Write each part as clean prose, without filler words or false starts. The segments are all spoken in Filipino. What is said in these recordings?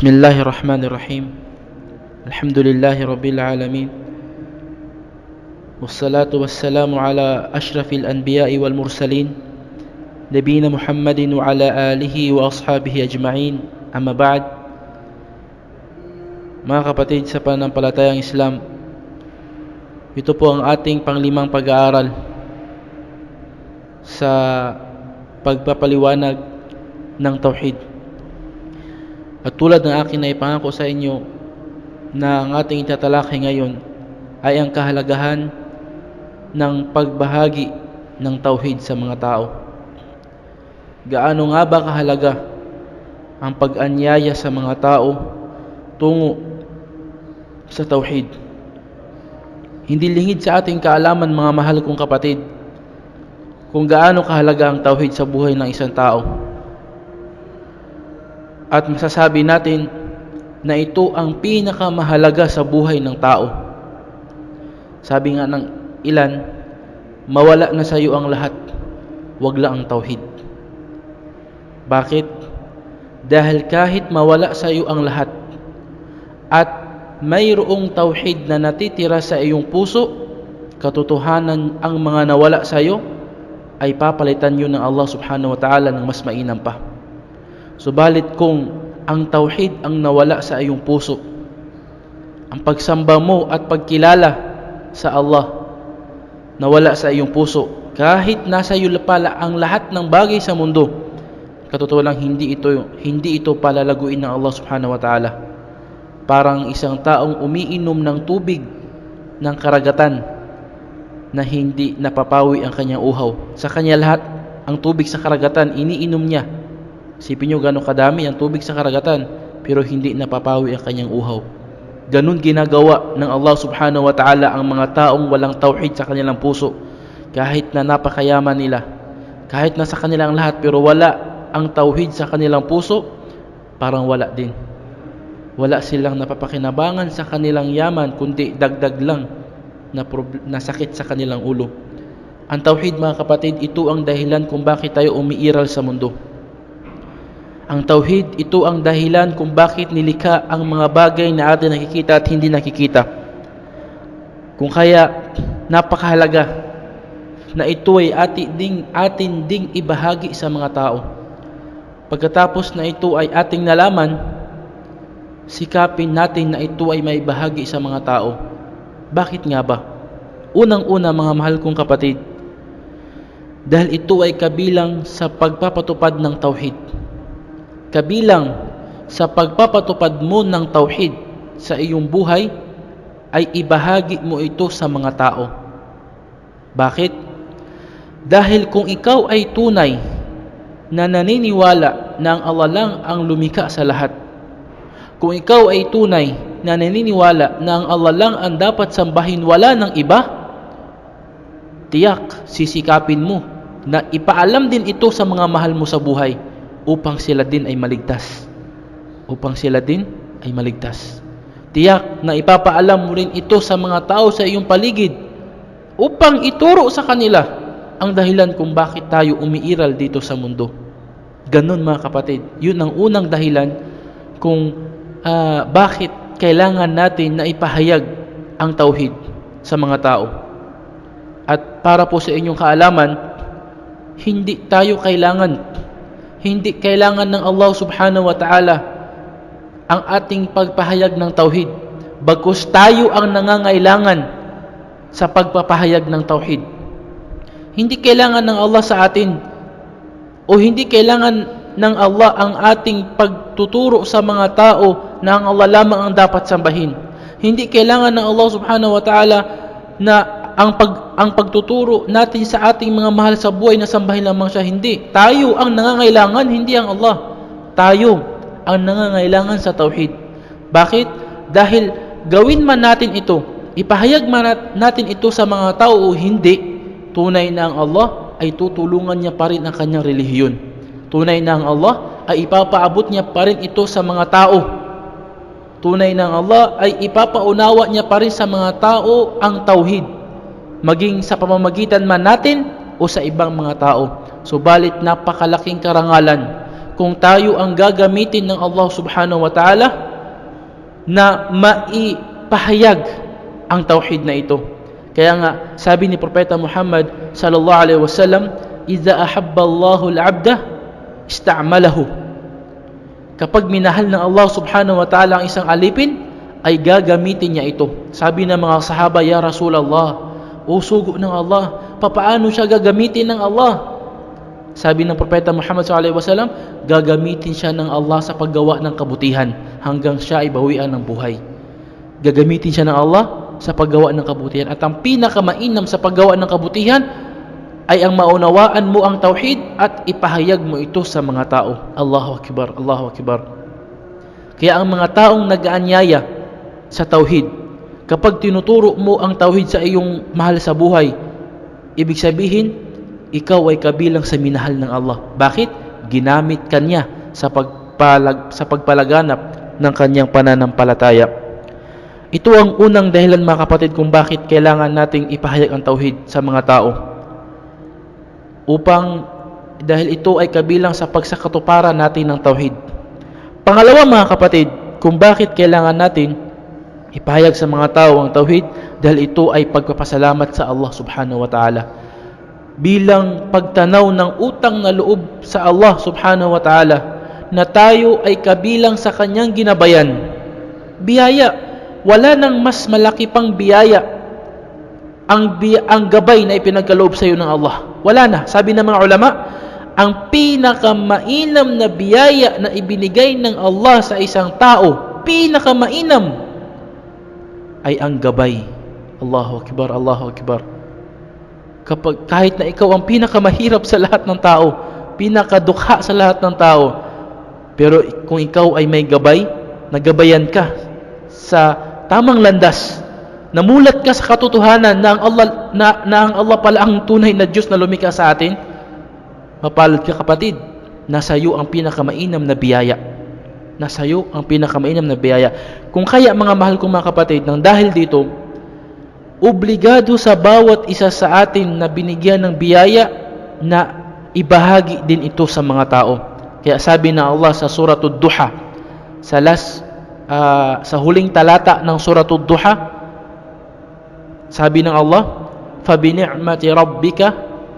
Bismillahirrahmanirrahim. Alhamdulillahi Rabbil Alamin. Wassalatu wassalamu ala ashrafil anbiya'i wal mursalin, Nabiyina Muhammadin wa ala alihi wa ashabihi ajma'in. Amma ba'd. Mga kapatid sa pananampalatayang Islam, ito po ang ating panglimang pag-aaral sa pagpapaliwanag ng Tauhid. At tulad ng akin na ipangako sa inyo na ang ating itatalakay ngayon ay ang kahalagahan ng pagbahagi ng Tauhid sa mga tao. Gaano nga ba kahalaga ang pag-anyaya sa mga tao tungo sa Tauhid? Hindi lingid sa ating kaalaman, mga mahal kong kapatid, kung gaano kahalaga ang Tauhid sa buhay ng isang tao. At masasabi natin na ito ang pinakamahalaga sa buhay ng tao. Sabi nga ng ilan, mawala na sa iyo ang lahat, wag lang ang Tauhid. Bakit? Dahil kahit mawala sa iyo ang lahat at mayroong Tauhid na natitira sa iyong puso, katotohanan ang mga nawala sa iyo ay papalitan yun ng Allah subhanahu wa ta'ala ng mas mainam pa. Subalit kung ang Tauhid ang nawala sa iyong puso, ang pagsamba mo at pagkilala sa Allah nawala sa iyong puso, kahit nasa iyo pala ang lahat ng bagay sa mundo, katotoo lang hindi ito palalaguin ng Allah subhanahu wa ta'ala. Parang isang taong umiinom ng tubig ng karagatan na hindi napapawi ang kanyang uhaw. Sa kanya lahat ang tubig sa karagatan iniinom niya. Isipin nyo gano'ng kadami ang tubig sa karagatan, pero hindi napapawi ang kanyang uhaw. Ganun ginagawa ng Allah subhanahu wa ta'ala ang mga taong walang Tauhid sa kanilang puso. Kahit na napakayaman nila, kahit nasa kanilang lahat, pero wala ang Tauhid sa kanilang puso, parang wala din. Wala silang napapakinabangan sa kanilang yaman, kundi dagdag lang na sakit sa kanilang ulo. Ang Tauhid, mga kapatid, ito ang dahilan kung bakit tayo umiiral sa mundo. Ang Tauhid, ito ang dahilan kung bakit nilikha ang mga bagay na atin nakikita at hindi nakikita. Kung kaya napakahalaga na ito ay atin ding ibahagi sa mga tao. Pagkatapos na ito ay ating nalaman, sikapin natin na ito ay may bahagi sa mga tao. Bakit nga ba? Unang-una, mga mahal kong kapatid, dahil ito ay kabilang sa pagpapatupad ng Tauhid. Kabilang sa pagpapatupad mo ng Tauhid sa iyong buhay ay ibahagi mo ito sa mga tao. Bakit? Dahil kung ikaw ay tunay na naniniwala na ang Allah lang ang lumikha sa lahat, kung ikaw ay tunay na naniniwala na ang Allah lang ang dapat sambahin, wala ng iba, tiyak sisikapin mo na ipaalam din ito sa mga mahal mo sa buhay upang sila din ay maligtas. Upang sila din ay maligtas. Tiyak na ipapaalam mo rin ito sa mga tao sa iyong paligid upang ituro sa kanila ang dahilan kung bakit tayo umiiral dito sa mundo. Ganun, mga kapatid. Yun ang unang dahilan kung bakit kailangan natin na ipahayag ang Tauhid sa mga tao. At para po sa inyong kaalaman, hindi kailangan ng Allah subhanahu wa ta'ala ang ating pagpahayag ng Tauhid, bagkus tayo ang nangangailangan sa pagpapahayag ng Tauhid. Hindi kailangan ng Allah sa atin, o hindi kailangan ng Allah ang ating pagtuturo sa mga tao na ang Allah lamang ang dapat sambahin. Hindi kailangan ng Allah subhanahu wa ta'ala na ang pagtuturo natin sa ating mga mahal sa buhay na sambahin lamang siya. Hindi. Tayo ang nangangailangan, hindi ang Allah. Tayo ang nangangailangan sa Tauhid. Bakit? Dahil gawin man natin ito, ipahayag man natin ito sa mga tao o hindi, tunay na ang Allah ay tutulungan niya pa rin ang kanyang relihiyon. Tunay na ang Allah ay ipapaabot niya pa rin ito sa mga tao. Tunay na ang Allah ay ipapaunawa niya pa rin sa mga tao ang Tauhid, maging sa pamamagitan man natin o sa ibang mga tao. Subalit napakalaking karangalan kung tayo ang gagamitin ng Allah subhanahu wa ta'ala na maipahayag ang tauhid na ito. Kaya nga, sabi ni Propeta Muhammad sallallahu alaihi wasallam, "Idza ahabba Allahu al-'abda ista'malahu." Kapag minahal ng Allah subhanahu wa ta'ala ang isang alipin, ay gagamitin niya ito. Sabi ng mga sahaba, "Ya Rasulullah, o sugo ng Allah, papaano siya gagamitin ng Allah?" Sabi ng Propeta Muhammad sallallahu alaihi wasallam, gagamitin siya ng Allah sa paggawa ng kabutihan hanggang siya ay bawian ng buhay. Gagamitin siya ng Allah sa paggawa ng kabutihan. At ang pinakamainam sa paggawa ng kabutihan ay ang maunawaan mo ang tauhid at ipahayag mo ito sa mga tao. Allahu Akbar, Allahu Akbar. Kaya ang mga taong nag-aanyaya sa tauhid, kapag tinuturo mo ang tauhid sa iyong mahal sa buhay, ibig sabihin, ikaw ay kabilang sa minahal ng Allah. Bakit? Ginamit kanya sa pagpalaganap ng kanyang pananampalataya. Ito ang unang dahilan, mga kapatid, kung bakit kailangan nating ipahayag ang tauhid sa mga tao. Dahil ito ay kabilang sa pagsakatuparan natin ng tauhid. Pangalawa, mga kapatid, kung bakit kailangan natin ipahayag sa mga tao ang tauhid, dahil ito ay pagpapasalamat sa Allah subhanahu wa ta'ala. Bilang pagtanaw ng utang na loob sa Allah subhanahu wa ta'ala na tayo ay kabilang sa kanyang ginabayan. Biyaya, wala nang mas malaki pang biyaya ang gabay na ipinagkaloob sa iyo ng Allah. Wala na. Sabi ng mga ulama, ang pinakamainam na biyaya na ibinigay ng Allah sa isang tao, pinakamainam, ay ang gabay. Allahu Akbar, Allahu Akbar. Kahit na ikaw ang pinakamahirap sa lahat ng tao, pinakadukha sa lahat ng tao, pero kung ikaw ay may gabay, nagabayan ka sa tamang landas, namulat ka sa katotohanan na ang Allah pala ang tunay na Diyos na lumikha sa atin, mapalad ka, kapatid. Nasa iyo ang pinakamainam na biyaya. Nasa iyo ang pinakamainam na biyaya. Kung kaya, mga mahal kong mga kapatid, nang dahil dito, obligado sa bawat isa sa atin na binigyan ng biyaya na ibahagi din ito sa mga tao. Kaya sabi na Allah sa Suratul Duha, sa huling talata ng Suratul Duha, sabi ng Allah, "Fabini'mati rabbika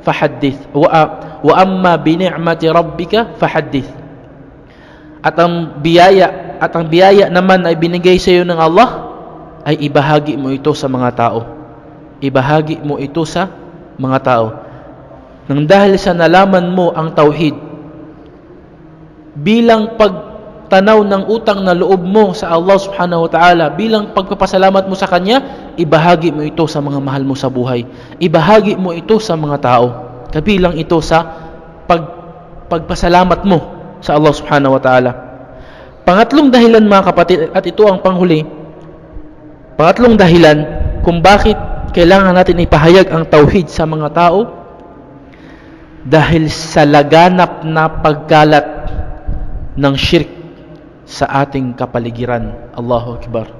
fahaddith wa amma bini'mati rabbika fahaddith." At ang biyaya naman ay binigay sa iyo ng Allah, ay ibahagi mo ito sa mga tao. Ibahagi mo ito sa mga tao. Nang dahil sa nalaman mo ang tauhid, bilang pagtanaw ng utang na loob mo sa Allah subhanahu wa ta'ala, bilang pagpapasalamat mo sa Kanya, ibahagi mo ito sa mga mahal mo sa buhay. Ibahagi mo ito sa mga tao. Kabilang ito sa pagpasalamat mo sa Allah subhanahu wa ta'ala. Pangatlong dahilan, mga kapatid, at ito ang panghuli, pangatlong dahilan kung bakit kailangan natin ipahayag ang tauhid sa mga tao, dahil sa laganap na pagkalat ng shirk sa ating kapaligiran. Allahu Akbar.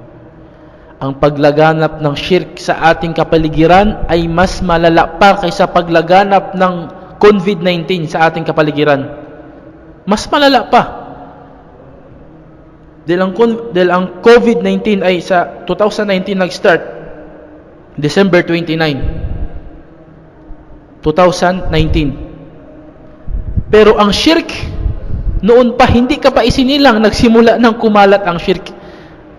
Ang paglaganap ng shirk sa ating kapaligiran ay mas malala pa kaysa paglaganap ng COVID-19 sa ating kapaligiran. Mas malala pa. Dahil ang COVID-19 ay sa 2019 nag-start, December 29, 2019. Pero ang shirk, noon pa, hindi ka pa isinilang, nagsimula ng kumalat ang shirk.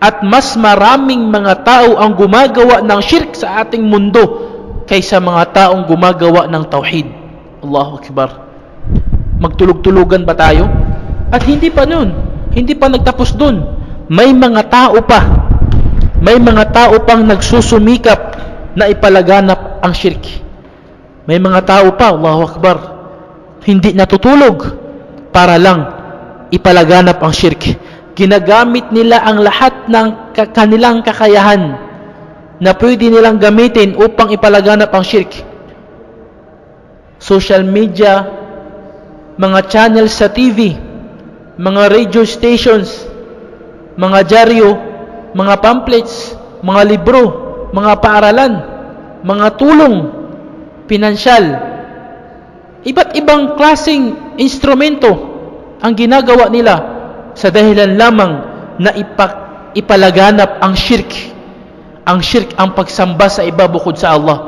At mas maraming mga tao ang gumagawa ng shirk sa ating mundo kaysa mga taong gumagawa ng tauhid. Allahu Akbar. Magtulog-tulugan ba tayo? At hindi pa nun. Hindi pa nagtapos dun. May mga tao pang nagsusumikap na ipalaganap ang shirk. May mga tao pa, Allahu Akbar, hindi natutulog para lang ipalaganap ang shirk. Ginagamit nila ang lahat ng kanilang kakayahan na pwede nilang gamitin upang ipalaganap ang shirk. Social media, mga channels sa TV, mga radio stations, mga dyaryo, mga pamphlets, mga libro, mga paaralan, mga tulong, pinansyal, iba't ibang klaseng instrumento ang ginagawa nila sa dahilan lamang na ipalaganap ang shirk. Ang shirk, ang pagsamba sa iba bukod sa Allah.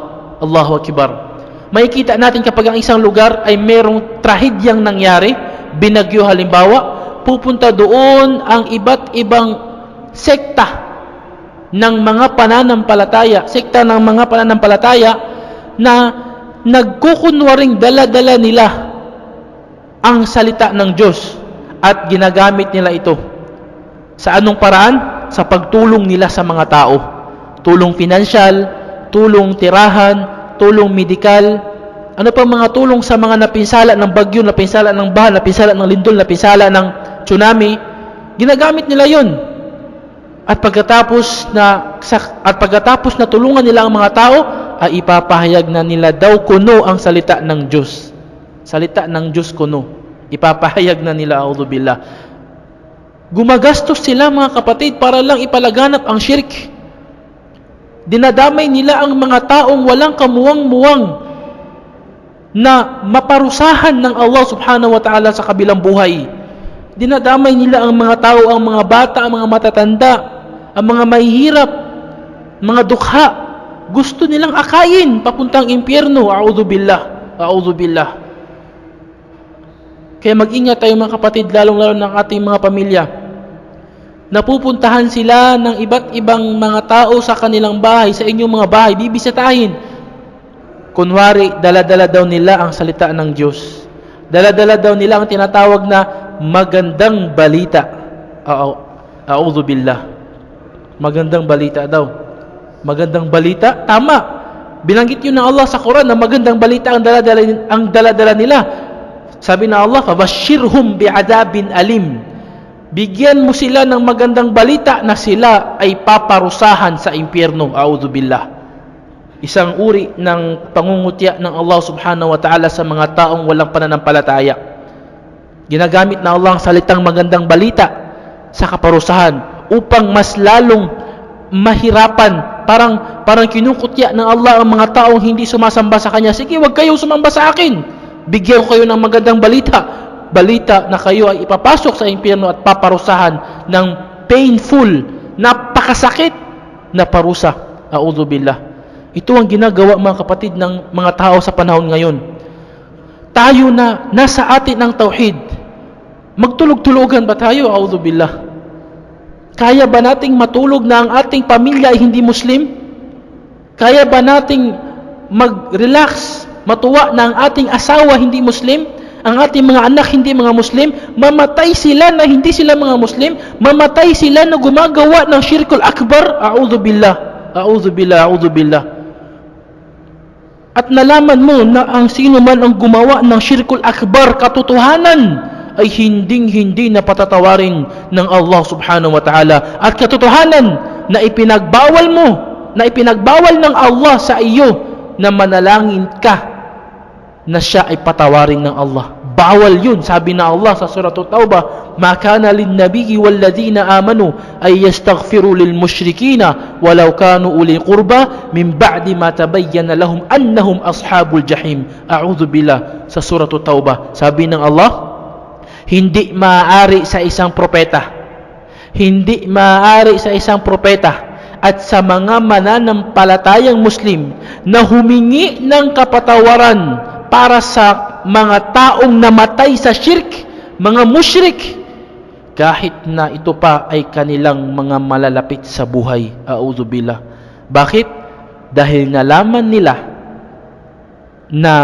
Allahu Akbar. Makikita natin kapag ang isang lugar ay merong trahedyang nangyari, binagyo halimbawa, pupunta doon ang iba't ibang sekta ng mga pananampalataya, na nagkukunwaring dala-dala nila ang salita ng Diyos at ginagamit nila ito. Sa anong paraan? Sa pagtulong nila sa mga tao. Tulong pinansyal, tulong tirahan, tulong medikal, ano pa mga tulong sa mga napinsala ng bagyo, napinsala ng baha, napinsala ng lindol, napinsala ng tsunami, ginagamit nila yon. At pagkatapos na tulungan nila ang mga tao, ay ipapahayag na nila daw kuno ang salita ng Diyos. Salita ng Diyos kuno. Ipapahayag na nila, a'udzubillah. Gumagastos sila mga kapatid para lang ipalaganap ang shirk. Dinadamay nila ang mga taong walang kamuwang-muwang na maparusahan ng Allah subhanahu wa ta'ala sa kabilang buhay. Dinadamay nila ang mga tao, ang mga bata, ang mga matatanda, ang mga mahihirap, mga dukha. Gusto nilang akayin papuntang impyerno. A'udzubillah. A'udzubillah. Kaya mag-ingat tayo mga kapatid, lalong-lalo ng ating mga pamilya. Napupuntahan sila ng iba't ibang mga tao sa kanilang bahay, sa inyong mga bahay, bibisitahin. Kunwari, dala-dala daw nila ang salita ng Diyos. Dala-dala daw nila ang tinatawag na magandang balita. A'udzubillah. Magandang balita daw. Magandang balita? Tama. Binanggit yun ng Allah sa Quran na magandang balita ang dala-dala nila. Sabi na Allah, "Fabashshirhum bi'adabin alim." Bigyan mo sila ng magandang balita na sila ay paparusahan sa impyerno. A'udzubillah. Isang uri ng pangungutya ng Allah subhanahu wa ta'ala sa mga taong walang pananampalataya. Ginagamit na Allah ang salitang magandang balita sa kaparusahan upang mas lalong mahirapan. Parang kinukutya ng Allah ang mga taong hindi sumasamba sa Kanya. Sige, wag kayo sumamba sa akin. Bigyan ko kayo ng magandang balita. Balita na kayo ay ipapasok sa impyerno at paparusahan ng painful, napakasakit na parusa. A'udzubillah. Ito ang ginagawa mga kapatid ng mga tao sa panahon ngayon. Tayo na nasa atin ang tauhid, magtulog-tulugan ba tayo? A'udzubillah. Kaya ba nating matulog na ang ating pamilya ay hindi Muslim? Kaya ba nating mag-relax, matuwa na ang ating asawa hindi Muslim? Ang ating mga anak hindi mga Muslim? Mamatay sila na hindi sila mga Muslim? Mamatay sila na gumagawa ng syirkul akbar? A'udzubillah. A'udzubillah. A'udzubillah. At nalaman mo na ang sino man ang gumawa ng syirkul akbar, katotohanan, ay hinding-hindi na patatawarin ng Allah subhanahu wa ta'ala. At katotohanan na ipinagbawal mo, na ipinagbawal ng Allah sa iyo na manalangin ka na siya ay patawarin ng Allah. Bawal yun. Sabi na Allah sa surah At-Taubah, "Ma kana lin-nabiyyi wal-ladhina amanu ay yastaghfiru lil-mushrikina walau kanu uli qurba min ba'di ma tabayyana lahum annahum ashabul jahim." A'udzu billah. Sa surah At-Taubah, sabi ng Allah, hindi maaari sa isang propeta, hindi maaari sa isang propeta at sa mga mananampalatayang Muslim na humingi ng kapatawaran para sa mga taong namatay sa shirk, mga mushrik, kahit na ito pa ay kanilang mga malalapit sa buhay. A'udzubillah. Bakit? Dahil nalaman nila na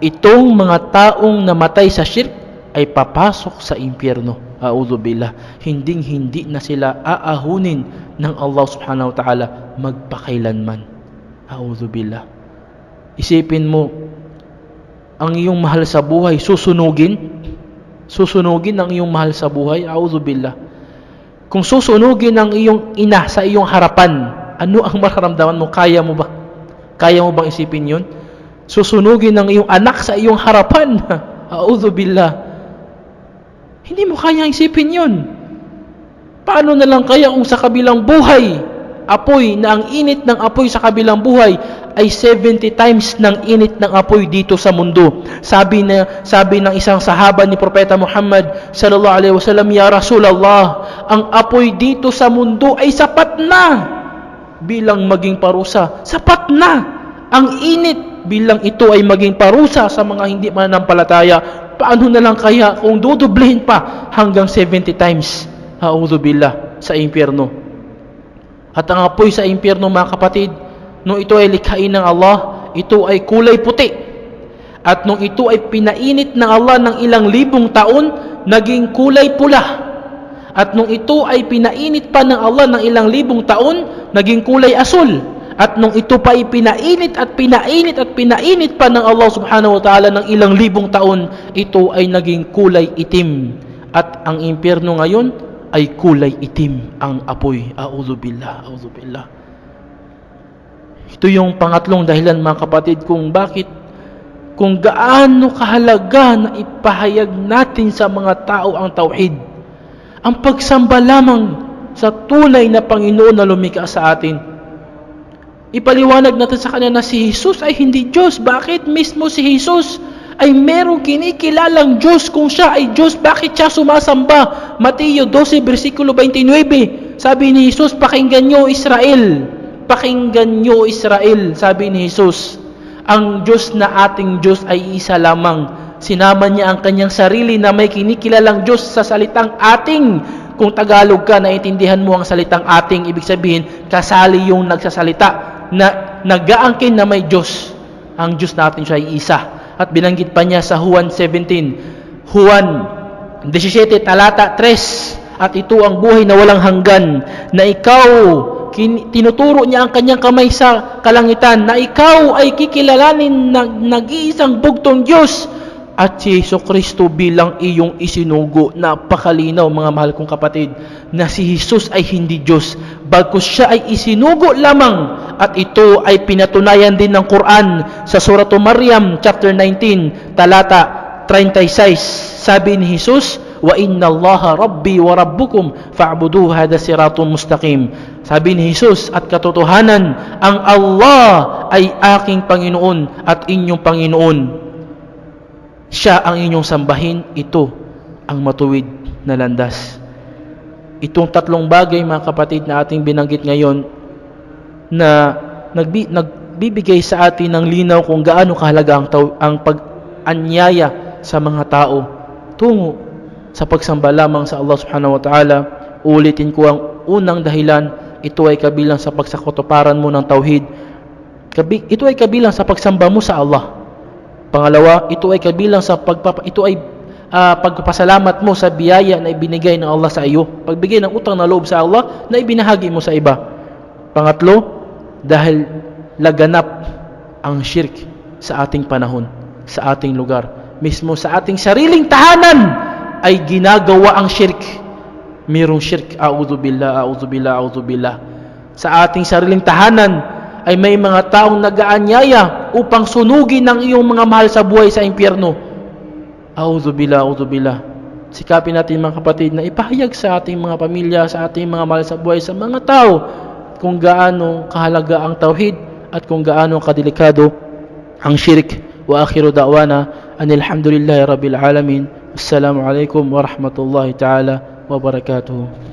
itong mga taong namatay sa shirk ay papasok sa impyerno. A'udzubillah. Hinding-hindi na sila aahunin ng Allah subhanahu wa ta'ala magpakailanman. A'udzubillah. Isipin mo, ang iyong mahal sa buhay susunugin ang iyong mahal sa buhay. A'udzubillah. Kung susunugin ang iyong ina sa iyong harapan, ano ang mararamdaman mo? Kaya mo ba? Kaya mo bang isipin yun? Susunugin ang iyong anak sa iyong harapan. A'udzubillah. Hindi mo kaya isipin yun. Paano na lang kaya kung sa kabilang buhay apoy, na ang init ng apoy sa kabilang buhay ay 70 times ng init ng apoy dito sa mundo. Sabi ng isang sahaba ni Propeta Muhammad sallallahu alaihi wasallam, "Ya Rasulullah, ang apoy dito sa mundo ay sapat na bilang maging parusa. Sapat na ang init bilang ito ay maging parusa sa mga hindi mananampalataya. Paano na lang kaya kung dudublehin pa hanggang 70 times? A'udhu billah, sa impyerno." At ang apoy sa impyerno, mga kapatid, nung ito ay likhain ng Allah, ito ay kulay puti. At nung ito ay pinainit ng Allah ng ilang libong taon, naging kulay pula. At nung ito ay pinainit pa ng Allah ng ilang libong taon, naging kulay asul. At nung ito pa ay pinainit at pinainit at pinainit pa ng Allah subhanahu wa ta'ala ng ilang libong taon, ito ay naging kulay itim. At ang impyerno ngayon ay kulay itim ang apoy. A'udhu billah, a'udhu billah. Ito yung pangatlong dahilan, mga kapatid, kung gaano kahalaga na ipahayag natin sa mga tao ang tauhid. Ang pagsamba lamang sa tunay na Panginoon na lumikha sa atin. Ipaliwanag natin sa kanya na si Jesus ay hindi Diyos. Bakit mismo si Jesus ay merong kinikilalang Diyos? Kung siya ay Diyos, bakit siya sumasamba? Mateo 12, versikulo 29. Sabi ni Jesus, "Pakinggan nyo Israel. Pakinggan nyo Israel." Sabi ni Jesus, ang Diyos na ating Diyos ay isa lamang. Sinama niya ang kanyang sarili na may kinikilalang Diyos sa salitang ating. Kung Tagalog ka, naiintindihan mo ang salitang ating, ibig sabihin, kasali yung nagsasalita na nag-aangkin na may Diyos. Ang Diyos natin siya ay isa. At binanggit pa niya sa Juan 17, Juan 17, talata 3, "At ito ang buhay na walang hanggan, na ikaw," tinuturo niya ang kanyang kamay sa kalangitan, "na ikaw ay kikilalanin ng nag-iisang bugtong Diyos at si Jesucristo bilang iyong isinugo." Napakalinaw, mga mahal kong kapatid, na si Jesus ay hindi Diyos, bagkus siya ay isinugo lamang. At ito ay pinatunayan din ng Quran sa Surah Maryam chapter 19 talata 36. Sabi ni Jesus, "Wa inna Allaha rabbi wa rabbukum fa'buduhu, hada siratun mustaqim." Sabi ni Jesus, at katotohanan, ang Allah ay aking Panginoon at inyong Panginoon. Siya ang inyong sambahin, ito ang matuwid na landas. Itong tatlong bagay, mga kapatid, na ating binanggit ngayon, na nagbibigay sa atin ng linaw kung gaano kahalaga ang pag-anyaya sa mga tao tungo sa pagsamba lamang sa Allah subhanahu wa ta'ala. Ulitin ko, ang unang dahilan, ito ay kabilang sa pagsakotoparan mo ng tauhid. Ito ay kabilang sa pagsamba mo sa Allah. Pangalawa, ito ay kabilang sa pagpapasalamat mo sa biyaya na ibinigay ng Allah sa iyo. Pagbigay ng utang na loob sa Allah na ibinahagi mo sa iba. Pangatlo, dahil laganap ang shirk sa ating panahon, sa ating lugar. Mismo sa ating sariling tahanan ay ginagawa ang shirk. Mayroong shirk. A'udhu billah, a'udhu billah, a'udhu billah. Sa ating sariling tahanan ay may mga taong nag-aanyaya upang sunugin ang iyong mga mahal sa buhay sa impyerno. A'udhu billah, a'udhu billah. Sikapin natin, mga kapatid, na ipahayag sa ating mga pamilya, sa ating mga mahal sa buhay, sa mga tao, kung gaano kahalaga ang tauhid at kung gaano kadelikado ang shirk. Wa akhiru da'wana anil hamdulillahi rabbil alamin. Assalamu alaikum warahmatullahi ta'ala wabarakatuh.